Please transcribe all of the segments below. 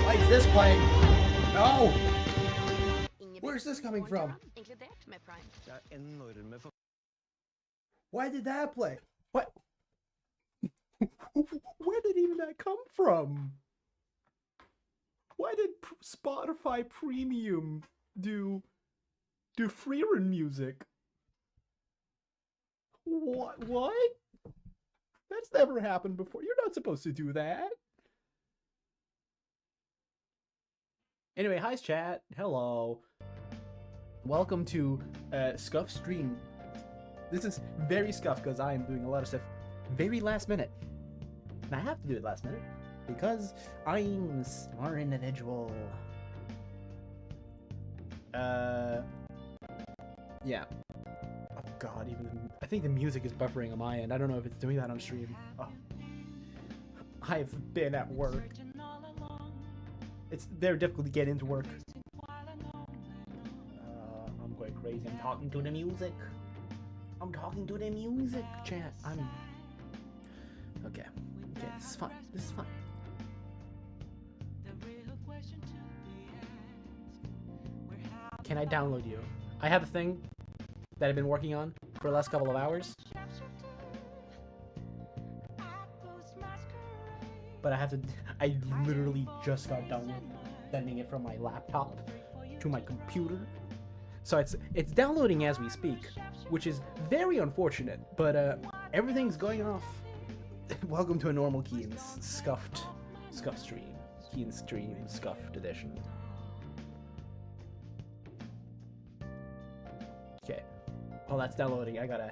Why is this playing? No! Where's this coming from? Why did that play? What? Where did even that come from? Why did Spotify Premium do freerun music? What? That's never happened before. You're not supposed to do that. Anyway, hi chat. Hello. Welcome to Scuff Stream. This is very scuffed because I am doing a lot of stuff very last minute. And I have to do it last minute because I'm a smart individual. Yeah. Oh god, I think the music is buffering on my end. I don't know if it's doing that on stream. Oh. I've been at work. It's very difficult to get into work. I'm going crazy. I'm talking to the music. I'm talking to the music, chat. Okay. Okay, this is fine. This is fine. Can I download you? I have a thing that I've been working on for the last couple of hours. But I literally just got done with sending it from my laptop to my computer. So it's downloading as we speak, which is very unfortunate, but everything's going off. Welcome to a normal Kiens scuffed stream. Kiens stream scuffed edition. Okay. While that's downloading, I gotta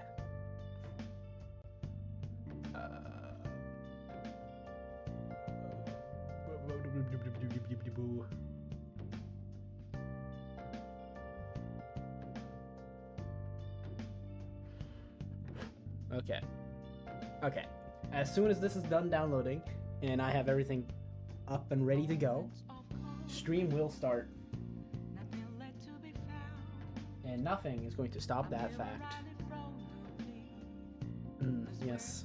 Okay. Okay. As soon as this is done downloading and I have everything up and ready to go, stream will start. And nothing is going to stop that fact. Yes.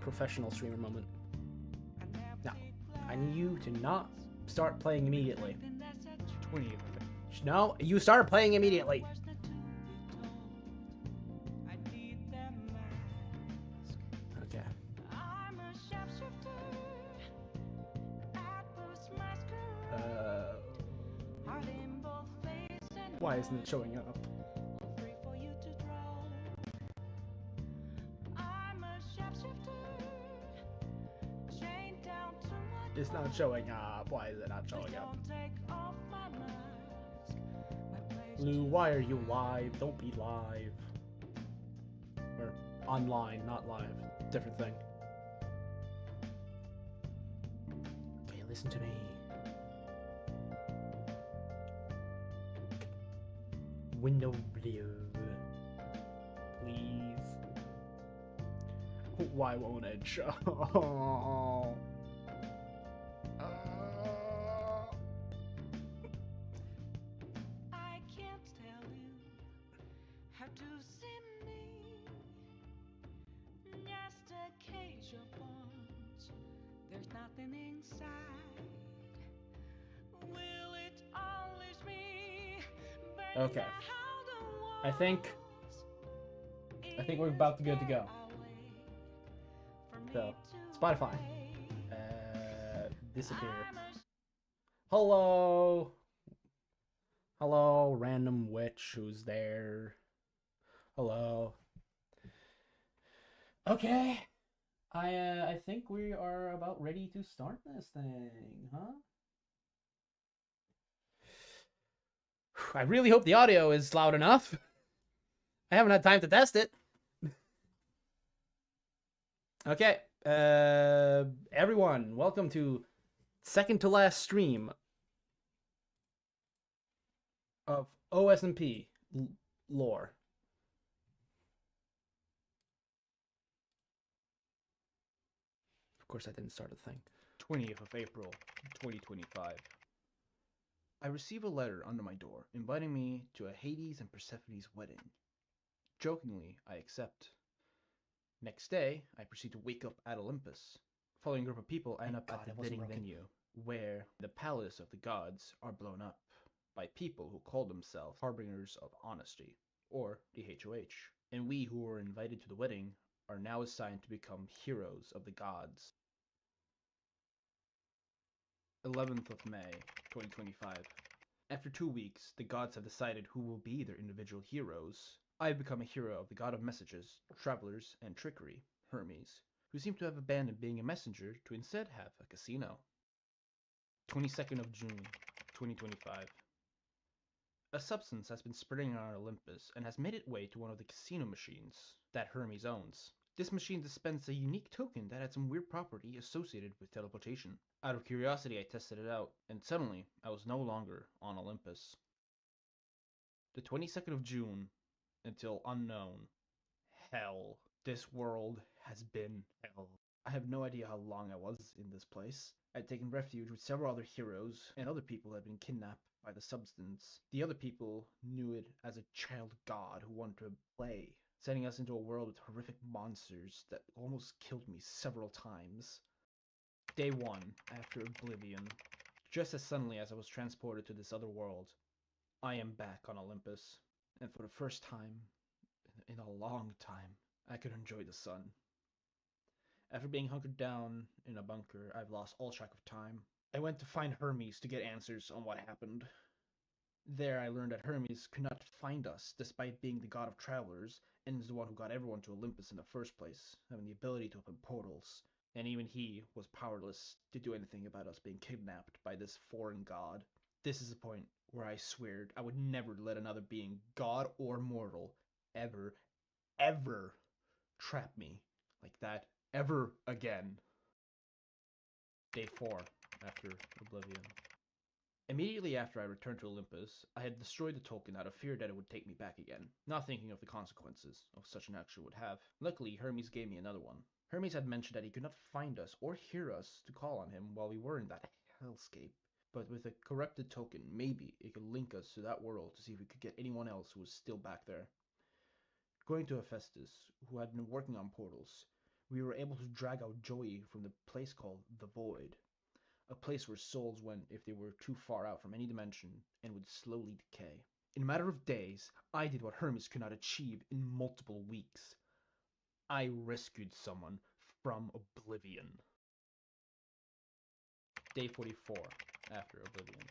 Professional streamer moment. Now, I need you to not start playing immediately. 20. No, you start playing immediately. Okay. Why isn't it showing up? It's not showing up. Why is it not showing up? Lou, why are you live? Don't be live. Or online, not live. Different thing. Okay, listen to me. Window blue. Please. Why won't it show? Okay. I think we're about to good to go. So, Spotify. Disappear. Hello. Hello, random witch who's there. Hello. Okay. I think we are about ready to start this thing, huh? I really hope the audio is loud enough. I haven't had time to test it. Okay. Everyone, welcome to second to last stream of OSMP lore. Of course, I didn't start a thing. 20th of April, 2025. I receive a letter under my door inviting me to a Hades and Persephone's wedding. Jokingly, I accept. Next day, I proceed to wake up at Olympus. Following a group of people, I end up at the wedding venue. where the palace of the gods are blown up by people who call themselves harbingers of honesty, or the HOH. And we who were invited to the wedding are now assigned to become heroes of the gods. 11th of May, 2025. After 2 weeks, the gods have decided who will be their individual heroes. I have become a hero of the god of messages, travelers, and trickery, Hermes, who seem to have abandoned being a messenger to instead have a casino. 22nd of June, 2025. A substance has been spreading on Olympus and has made its way to one of the casino machines that Hermes owns. This machine dispensed a unique token that had some weird property associated with teleportation. Out of curiosity, I tested it out, and suddenly I was no longer on Olympus. The 22nd of June, until unknown. Hell. This world has been hell. I have no idea how long I was in this place. I'd taken refuge with several other heroes, and other people had been kidnapped by the substance. The other people knew it as a child god who wanted to play, sending us into a world with horrific monsters that almost killed me several times. Day 1, after Oblivion. Just as suddenly as I was transported to this other world, I am back on Olympus, and for the first time in a long time, I could enjoy the sun. After being hunkered down in a bunker, I've lost all track of time. I went to find Hermes to get answers on what happened. There I learned that Hermes could not find us, despite being the god of travelers, and is the one who got everyone to Olympus in the first place, having the ability to open portals. And even he was powerless to do anything about us being kidnapped by this foreign god. This is the point where I sweared I would never let another being, god or mortal, ever trap me like that ever again. Day 4, after Oblivion. Immediately after I returned to Olympus, I had destroyed the token out of fear that it would take me back again, not thinking of the consequences of such an action would have. Luckily, Hermes gave me another one. Hermes had mentioned that he could not find us or hear us to call on him while we were in that hellscape. But with a corrupted token, maybe it could link us to that world to see if we could get anyone else who was still back there. Going to Hephauestus, who had been working on portals, we were able to drag out Joey from the place called the Void, a place where souls went if they were too far out from any dimension and would slowly decay. In a matter of days, I did what Hermes could not achieve in multiple weeks. I rescued someone from Oblivion. Day 44, after Oblivion.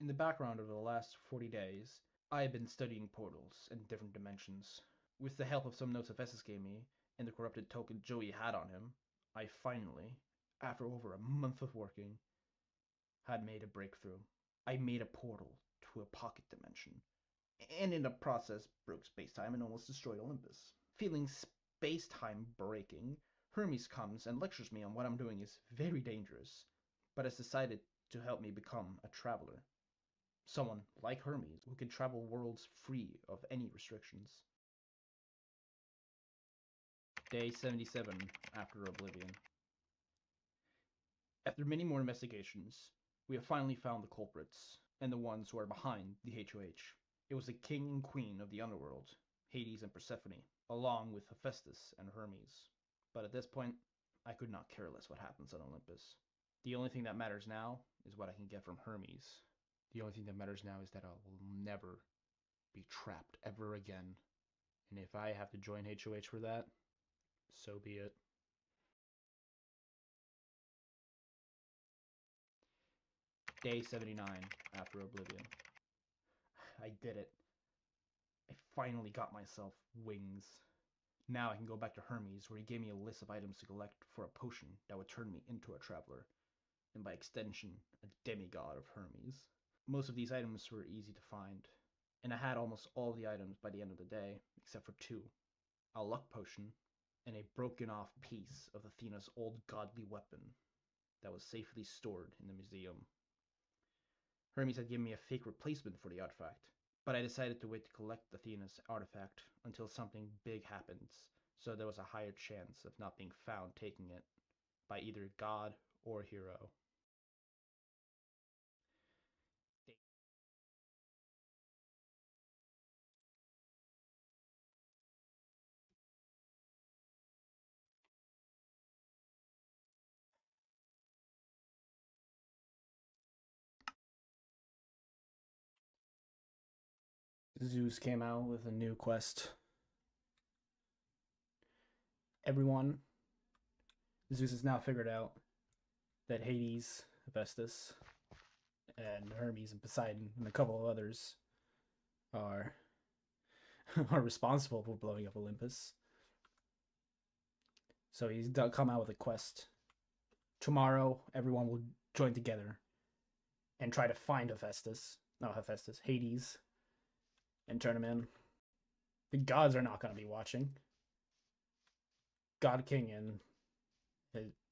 In the background of the last 40 days, I have been studying portals and different dimensions. With the help of some notes Hephaestus gave me, and the corrupted token Joey had on him, I finally, after over a month of working, had made a breakthrough. I made a portal to a pocket dimension, and in the process broke space-time and almost destroyed Olympus. Feeling space-time breaking, Hermes comes and lectures me on what I'm doing is very dangerous, but has decided to help me become a traveler. Someone like Hermes who can travel worlds free of any restrictions. Day 77, after Oblivion. After many more investigations, we have finally found the culprits, and the ones who are behind the HOH. It was the king and queen of the underworld, Hades and Persephone, along with Hephauestus and Hermes. But at this point, I could not care less what happens on Olympus. The only thing that matters now is what I can get from Hermes. The only thing that matters now is that I will never be trapped ever again. And if I have to join HOH for that, so be it. Day 79, after Oblivion. I did it. I finally got myself wings. Now I can go back to Hermes, where he gave me a list of items to collect for a potion that would turn me into a traveler, and by extension, a demigod of Hermes. Most of these items were easy to find, and I had almost all the items by the end of the day, except for two. A luck potion, and a broken off piece of Athena's old godly weapon that was safely stored in the museum. Hermes had given me a fake replacement for the artifact, but I decided to wait to collect Athena's artifact until something big happens, so there was a higher chance of not being found taking it by either god or hero. Zeus came out with a new quest. Everyone, Zeus has now figured out that Hades, Hephauestus, and Hermes and Poseidon and a couple of others are are responsible for blowing up Olympus. So he's come out with a quest. Tomorrow, everyone will join together and try to find Hades, and turn him in. The gods are not going to be watching. God King and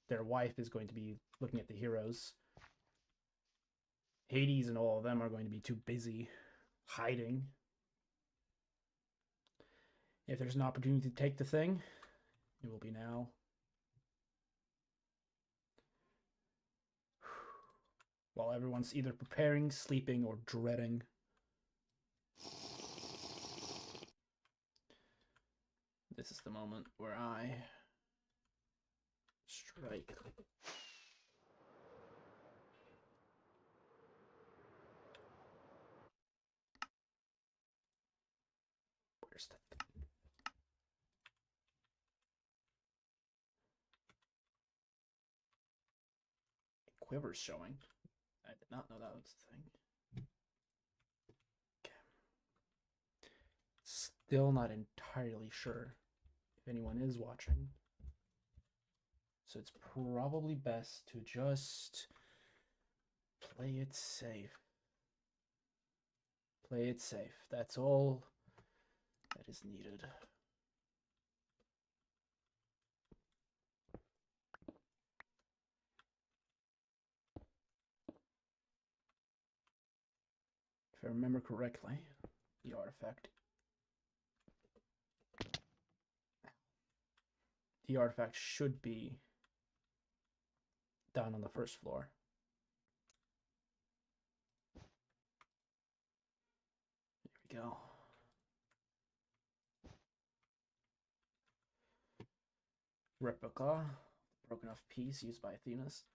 their wife is going to be looking at the heroes. Hades and all of them are going to be too busy hiding. If there's an opportunity to take the thing, it will be now. While everyone's either preparing, sleeping, or dreading. This is the moment where I strike. Where's the quiver's showing? I did not know that was the thing. Okay. Still not entirely sure if anyone is watching. So it's probably best to just play it safe. Play it safe. That's all that is needed. If I remember correctly, the artifact should be down on the first floor. There we go. Replica, broken off piece used by Athenas.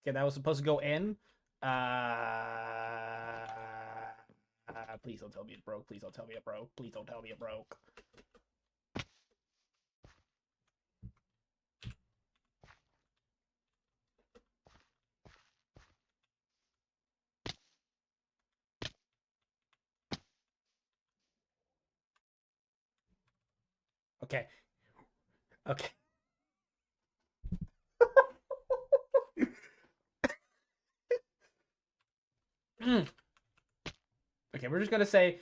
Okay, that was supposed to go in. Please don't tell me it broke. Please don't tell me it broke. Please don't tell me it broke. Okay. Okay. Okay, we're just gonna say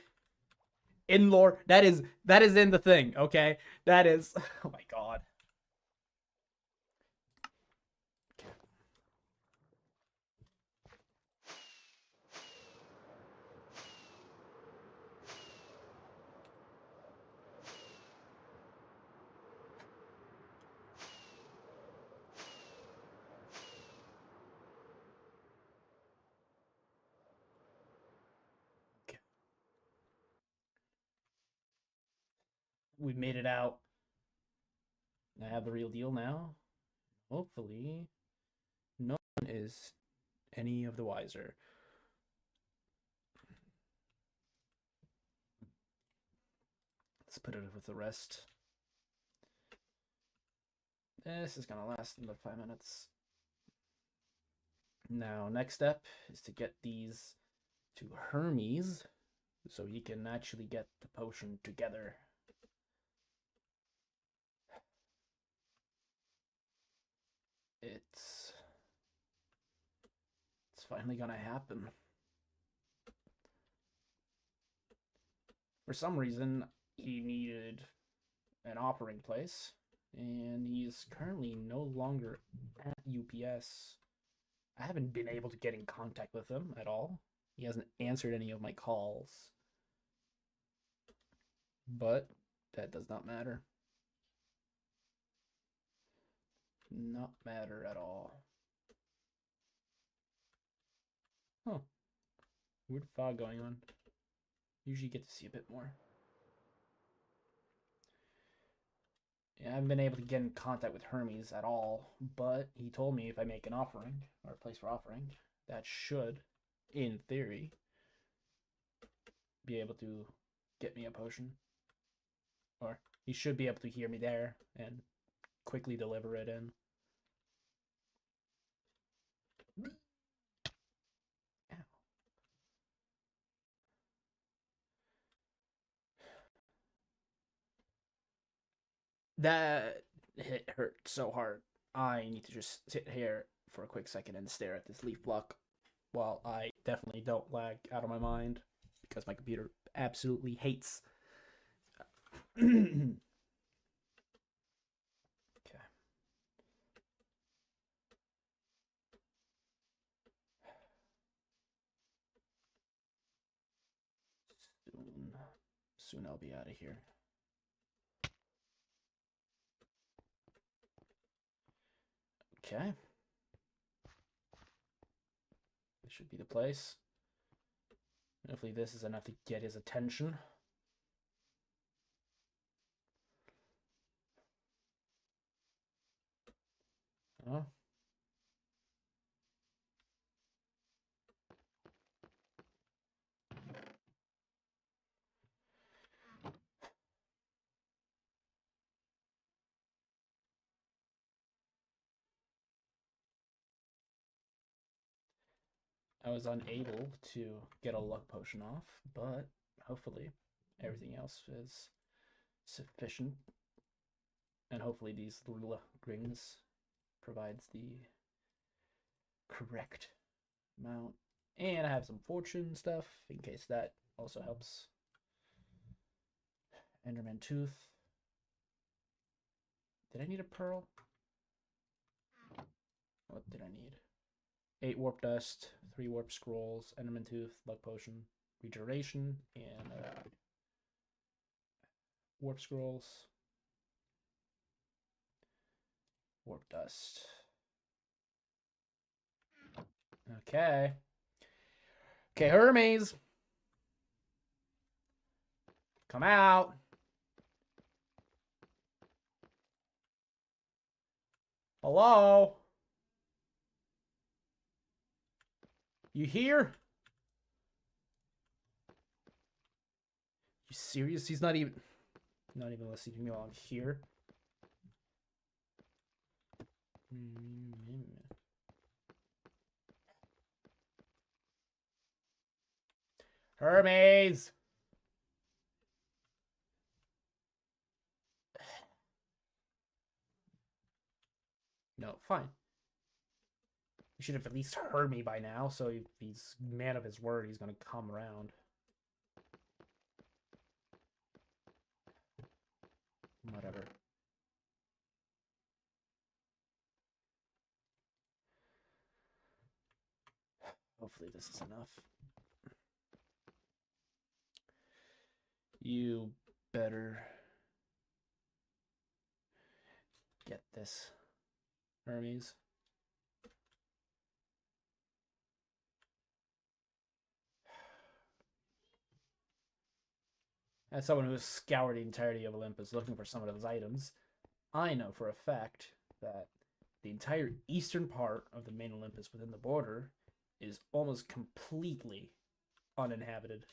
in lore that is in the thing. Okay, that is. Oh my god. Okay. We made it out. I have the real deal now. Hopefully, no one is any of the wiser. Let's put it with the rest. This is gonna last another 5 minutes. Now, next step is to get these to Hermes so he can actually get the potion together. It's finally gonna happen. For some reason, he needed an offering place, and he's currently no longer at UPS. I haven't been able to get in contact with him at all. He hasn't answered any of my calls. But that does not matter. Not matter at all. Huh. Weird fog going on. Usually get to see a bit more. Yeah, I haven't been able to get in contact with Hermes at all, but he told me if I make an offering, or a place for offering, that should, in theory, be able to get me a potion. Or he should be able to hear me there and quickly deliver it in. Ow. That hit hurt so hard. I need to just sit here for a quick second and stare at this leaf block while I definitely don't lag out of my mind because my computer absolutely hates. Okay. Soon I'll be out of here. Okay. This should be the place. Hopefully this is enough to get his attention. Oh. I was unable to get a luck potion off, but hopefully everything else is sufficient. And hopefully these little rings provides the correct amount. And I have some fortune stuff in case that also helps. Enderman tooth. Did I need a pearl? What did I need? 8 warp dust, 3 warp scrolls, Enderman tooth, luck potion, regeneration, and warp scrolls, warp dust. Okay. Okay, Hermes. Come out. Hello? You here? You serious? He's not even listening to me while I'm here. Hermes! No, fine. You should have at least heard me by now, so if he's man of his word, he's gonna come around. Whatever. Hopefully this is enough. You better get this, Hermes. As someone who has scoured the entirety of Olympus looking for some of those items, I know for a fact that the entire eastern part of the main Olympus within the border is almost completely uninhabited.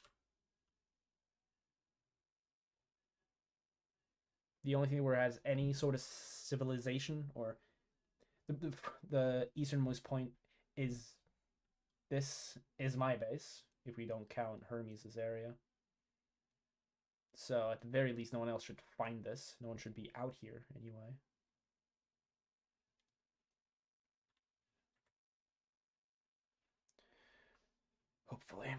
The only thing where it has any sort of civilization, or the easternmost point is this is my base, if we don't count Hermes' area. So at the very least, no one else should find this. No one should be out here anyway. Hopefully.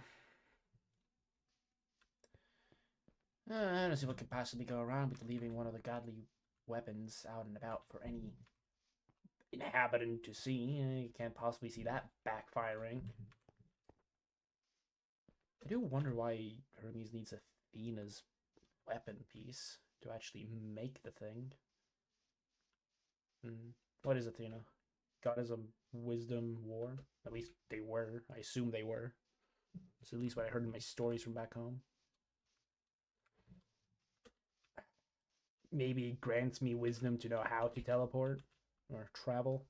I don't see what could possibly go wrong with leaving one of the godly weapons out and about for any inhabitant to see. You can't possibly see that backfiring. I do wonder why Hermes needs Athena's weapon piece to actually make the thing. What is Athena? Goddism, wisdom, war. At least they were. I assume they were. It's at least what I heard in my stories from back home. Maybe it grants me wisdom to know how to teleport or travel.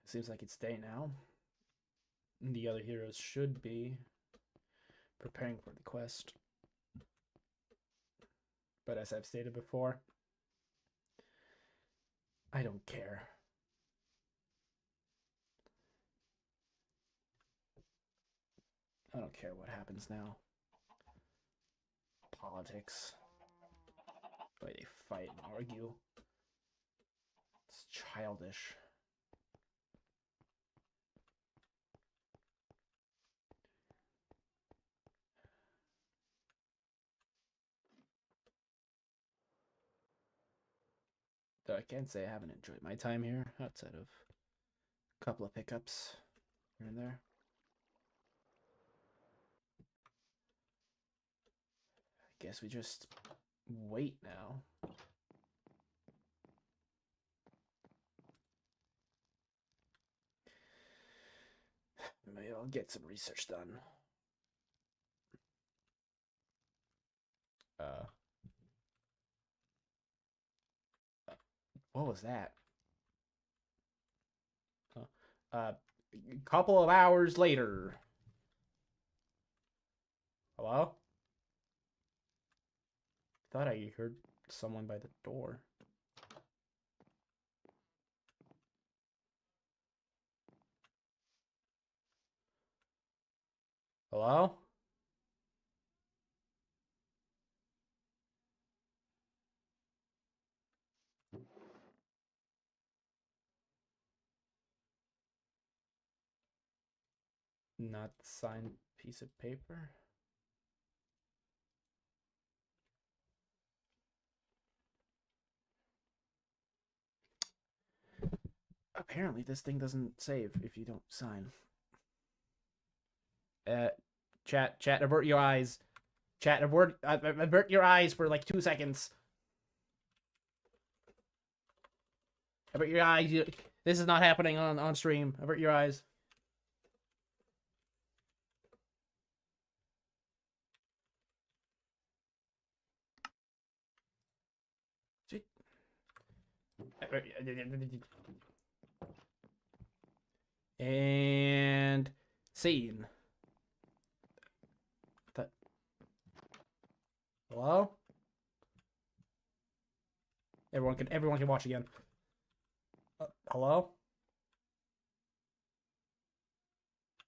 Seems like it's day now. The other heroes should be preparing for the quest. But as I've stated before, I don't care. I don't care what happens now. Politics. The way they fight and argue. It's childish. Though I can't say I haven't enjoyed my time here, outside of a couple of hiccups here and there. I guess we just wait now. Maybe I'll get some research done. What was that? A couple of hours later. Hello? Thought I heard someone by the door. Hello? Not signed piece of paper. Apparently this thing doesn't save if you don't sign. Chat, avert your eyes. Chat, avert your eyes for like 2 seconds. Avert your eyes. This is not happening on stream. Avert your eyes. And scene. Hello? Everyone can watch again. Hello?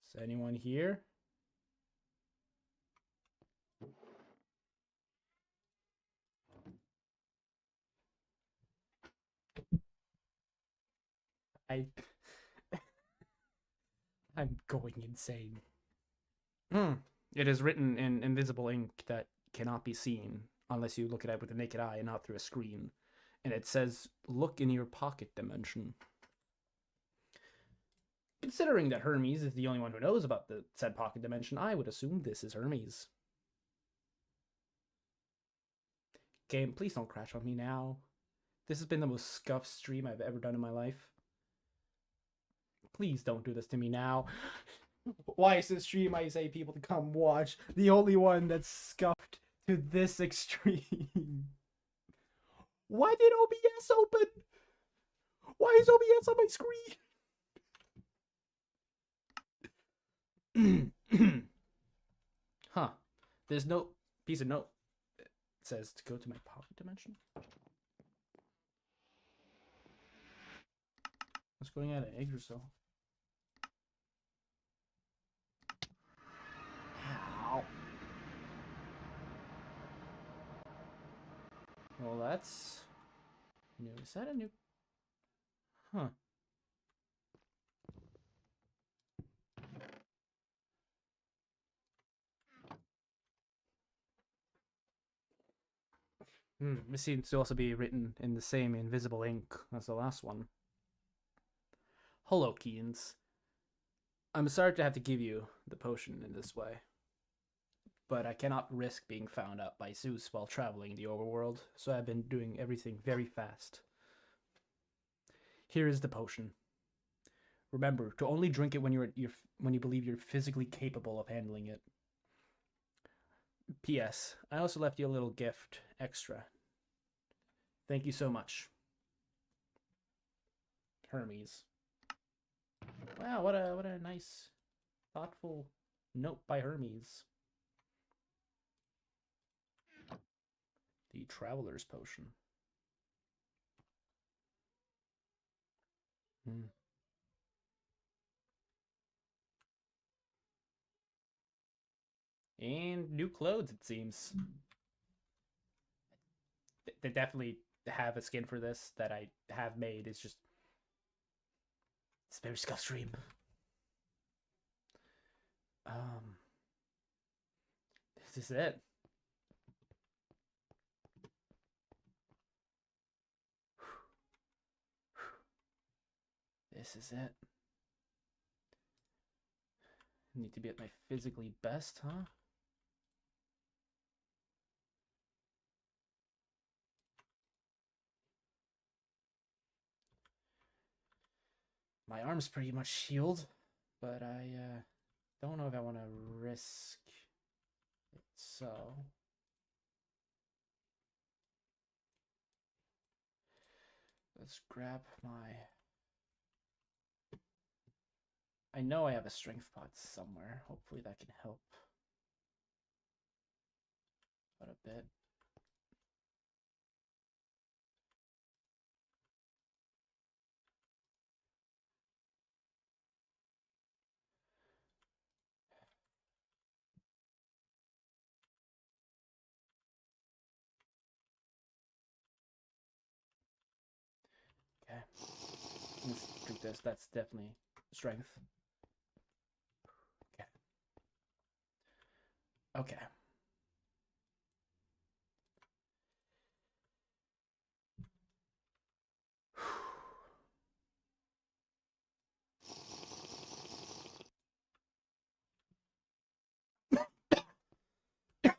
Is anyone here? I'm going insane. It is written in invisible ink that cannot be seen unless you look at it with the naked eye and not through a screen. And it says, look in your pocket dimension. Considering that Hermes is the only one who knows about the said pocket dimension, I would assume this is Hermes. Game, please don't crash on me now. This has been the most scuffed stream I've ever done in my life. Please don't do this to me now. Why is this stream I say people to come watch the only one that's scuffed to this extreme? Why did OBS open? Why is OBS on my screen? Huh. There's no piece of note that says to go to my pocket dimension. What's going on at eggs or so? Ow. Well, that's new. Is that a new? Huh. This seems to also be written in the same invisible ink as the last one. Hello, Kiens. I'm sorry to have to give you the potion in this way. but I cannot risk being found out by Zeus while traveling the overworld, so I've been doing everything very fast. Here is the potion. Remember to only drink it when when you believe you're physically capable of handling it. P.S. I also left you a little gift extra. Thank you so much. Hermes. Wow, what a nice, thoughtful note by Hermes. The Traveler's Potion. And new clothes, it seems. They definitely have a skin for this that I have made. It's just... it's very Scuff Stream. This is it. This is it. Need to be at my physically best, huh? My arm's pretty much healed, but I don't know if I want to risk it, so... let's grab my... I know I have a strength pot somewhere. Hopefully that can help out a bit. Okay. Let's drink this. That's definitely strength. Okay. Okay.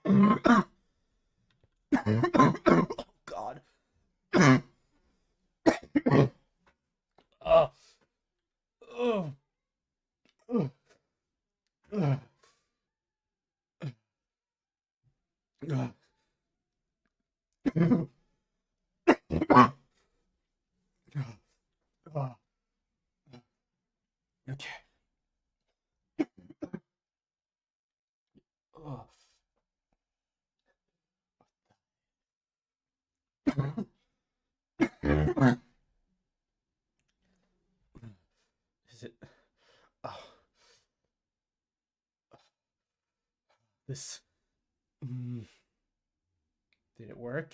Oh, God. Oh. Oh. Oh. Oh. Okay. Oh. Is it? Oh. This. Did it work?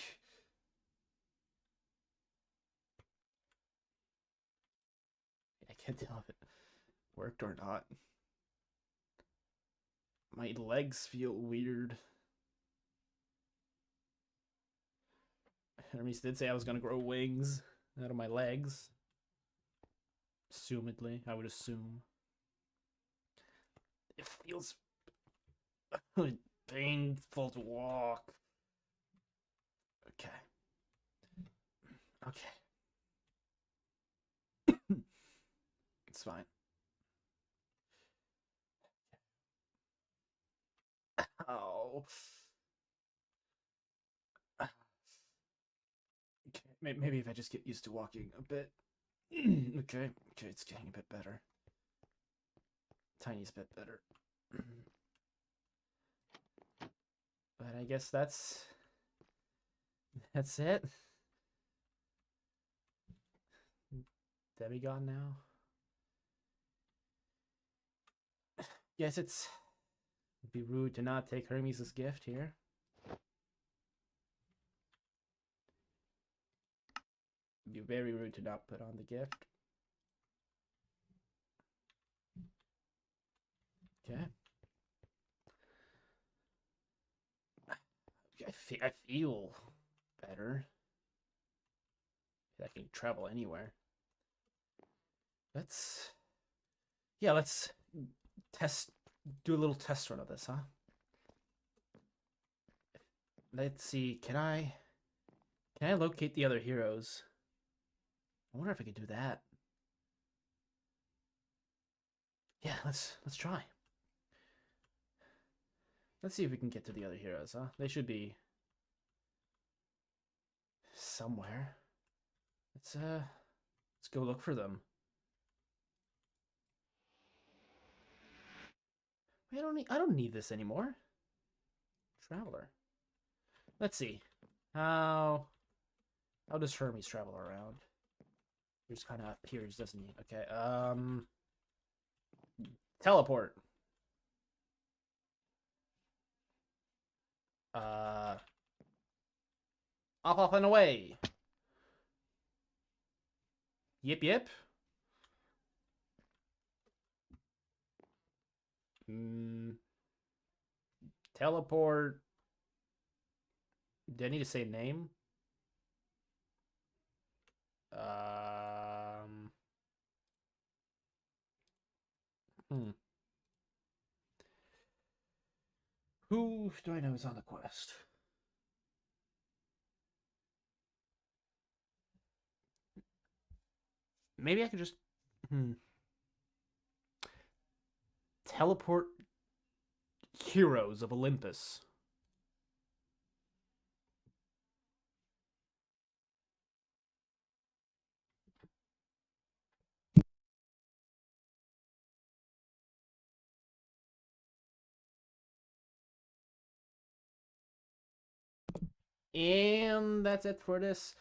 I can't tell if it worked or not. My legs feel weird. Hermes did say I was gonna grow wings out of my legs. Assumedly, I would assume. It feels painful to walk. Okay. Okay. It's fine. Oh. Okay. Maybe if I just get used to walking a bit. Okay. Okay, it's getting a bit better. Tiniest bit better. But I guess that's it. Demigod now. Guess it'd be rude to not take Hermes' gift here. It'd be very rude to not put on the gift. Okay. I feel better. I can travel anywhere. Let's do a little test run of this, huh? Let's see. Can I locate the other heroes? I wonder if I could do that. Yeah, let's try. Let's see if we can get to the other heroes, huh? They should be somewhere. Let's go look for them. Wait, I don't need this anymore. Traveler. Let's see. How does Hermes travel around? He just kind of appears, doesn't he? Okay. Teleport. Off and away. Yip yip. Teleport. Do I need to say name? Who do I know is on the quest? Maybe I could just teleport heroes of Olympus. And that's it for this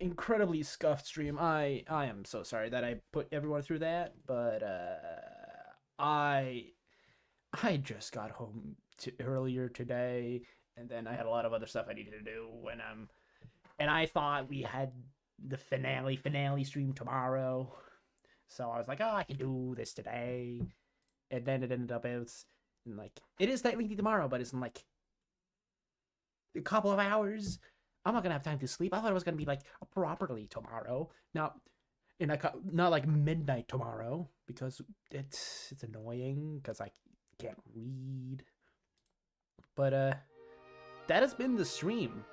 incredibly scuffed stream. I am so sorry that I put everyone through that, but I just got home earlier today, and then I had a lot of other stuff I needed to do and I thought we had the finale stream tomorrow, so I was like, oh, I can do this today, and then it ended up it is technically tomorrow, but it's in like a couple of hours. I'm not gonna have time to sleep. I thought it was gonna be like properly tomorrow. Now, not like midnight tomorrow, because it's annoying because I can't read. But that has been the stream.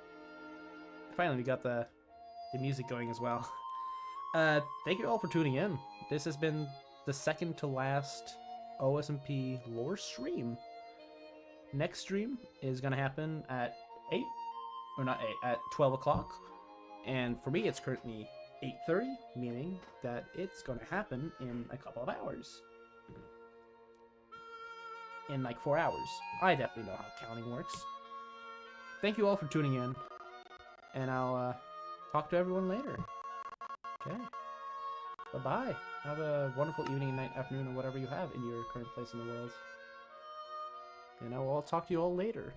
Finally, we got the music going as well. Thank you all for tuning in. This has been the second to last OSMP lore stream. Next stream is gonna happen at 8, or not 8, at 12 o'clock. And for me, it's currently 8:30, meaning that it's gonna happen in a couple of hours. In like 4 hours. I definitely know how counting works. Thank you all for tuning in, and I'll talk to everyone later. Okay. Bye-bye. Have a wonderful evening, night, afternoon, or whatever you have in your current place in the world. And I will talk to you all later.